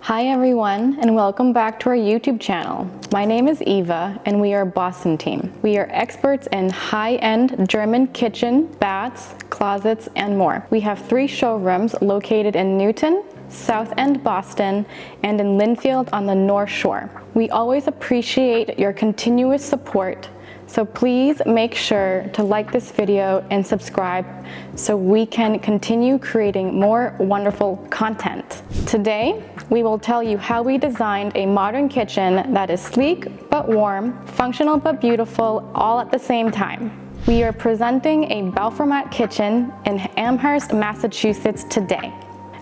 Hi everyone, and welcome back to our YouTube channel. My name is Eva, and we are BauTeam. We are experts in high-end German kitchen, baths, closets, and more. We have 3 showrooms located in Newton, South End, Boston, and in Lynnfield on the North Shore. We always appreciate your continuous support, so please make sure to like this video and subscribe so we can continue creating more wonderful content. Today, we will tell you how we designed a modern kitchen that is sleek but warm, functional but beautiful, all at the same time. We are presenting a BauTeam kitchen in Amherst, Massachusetts today.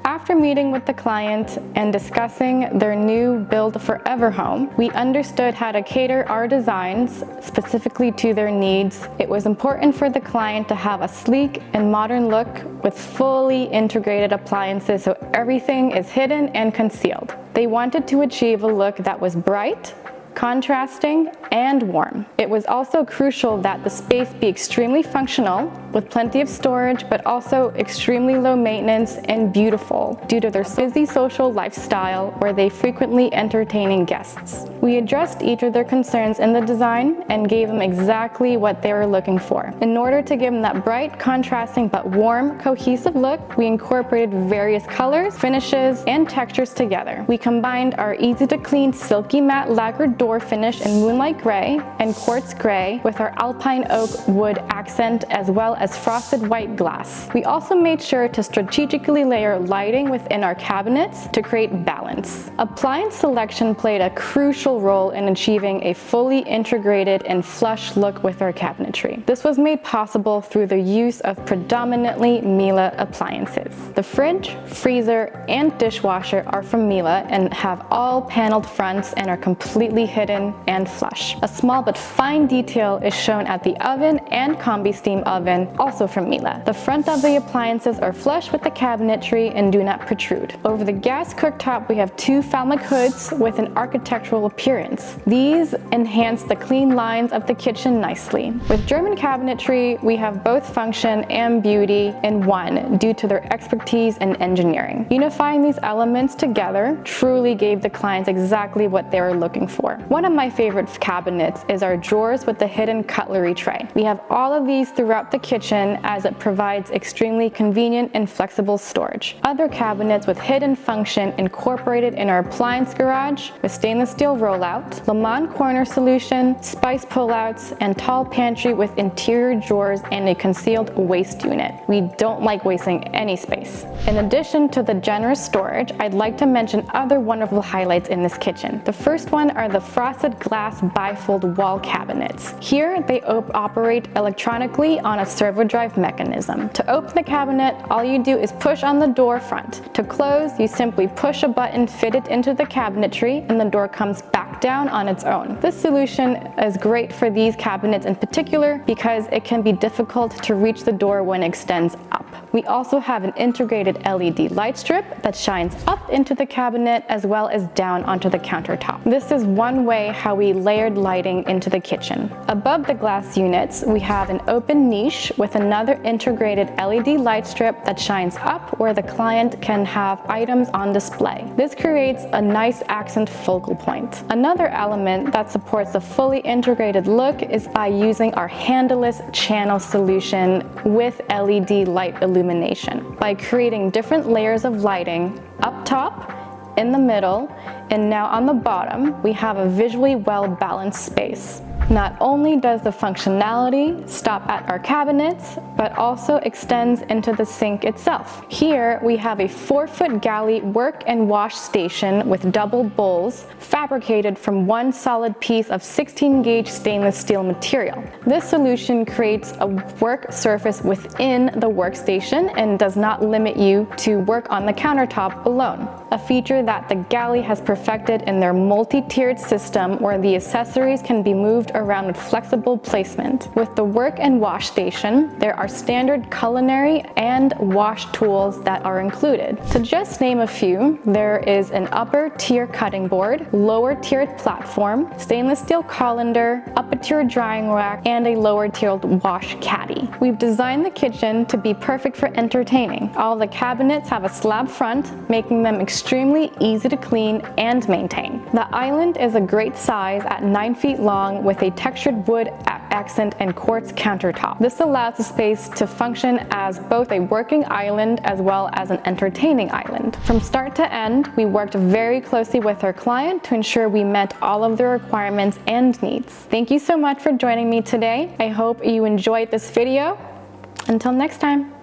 After meeting with the client and discussing their new build forever home, we understood how to cater our designs specifically to their needs. It was important for the client to have a sleek and modern look with fully integrated appliances so everything is hidden and concealed. They wanted to achieve a look that was bright, contrasting, and warm. It was also crucial that the space be extremely functional with plenty of storage, but also extremely low maintenance and beautiful due to their busy social lifestyle where they frequently entertaining guests. We addressed each of their concerns in the design and gave them exactly what they were looking for. In order to give them that bright, contrasting, but warm, cohesive look, we incorporated various colors, finishes, and textures together. We combined our easy to clean silky matte lacquered door finish in moonlight gray and quartz gray with our alpine oak wood accent as well as frosted white glass. We also made sure to strategically layer lighting within our cabinets to create balance. Appliance selection played a crucial role in achieving a fully integrated and flush look with our cabinetry. This was made possible through the use of predominantly Miele appliances. The fridge, freezer, and dishwasher are from Miele and have all paneled fronts and are completely hidden and flush. A small but fine detail is shown at the oven and combi steam oven, also from Miele. The front of the appliances are flush with the cabinetry and do not protrude. Over the gas cooktop, we have 2 Falmouth hoods with an architectural appearance. These enhance the clean lines of the kitchen nicely. With German cabinetry, we have both function and beauty in one due to their expertise in engineering. Unifying these elements together truly gave the clients exactly what they were looking for. One of my favorite cabinets is our drawers with the hidden cutlery tray. We have all of these throughout the kitchen as it provides extremely convenient and flexible storage. Other cabinets with hidden function incorporated in our appliance garage with stainless steel rollout, Lemon corner solution, spice pullouts, and tall pantry with interior drawers and a concealed waste unit. We don't like wasting any space. In addition to the generous storage, I'd like to mention other wonderful highlights in this kitchen. The first one are the frosted glass bifold wall cabinets. Here, they operate electronically on a servo drive mechanism. To open the cabinet, all you do is push on the door front. To close, you simply push a button fitted into the cabinetry and the door comes back down on its own. This solution is great for these cabinets in particular because it can be difficult to reach the door when it extends up. We also have an integrated LED light strip that shines up into the cabinet as well as down onto the countertop. This is one way how we layered lighting into the kitchen. Above the glass units, we have an open niche with another integrated LED light strip that shines up where the client can have items on display. This creates a nice accent focal point. Another element that supports a fully integrated look is by using our handleless channel solution with LED light illumination. By creating different layers of lighting up top, in the middle, and now on the bottom, we have a visually well-balanced space. Not only does the functionality stop at our cabinets, but also extends into the sink itself. Here, we have a 4-foot galley work and wash station with double bowls fabricated from one solid piece of 16-gauge stainless steel material. This solution creates a work surface within the workstation and does not limit you to work on the countertop alone. A feature that the galley has perfected in their multi-tiered system where the accessories can be moved around with flexible placement. With the work and wash station, there are standard culinary and wash tools that are included. To just name a few, there is an upper tier cutting board, lower tiered platform, stainless steel colander, upper tier drying rack, and a lower tiered wash caddy. We've designed the kitchen to be perfect for entertaining. All the cabinets have a slab front, making them extremely easy to clean and maintain. The island is a great size at 9 feet long with a textured wood accent and quartz countertop. This allows the space to function as both a working island as well as an entertaining island. From start to end, we worked very closely with our client to ensure we met all of their requirements and needs. Thank you so much for joining me today. I hope you enjoyed this video. Until next time.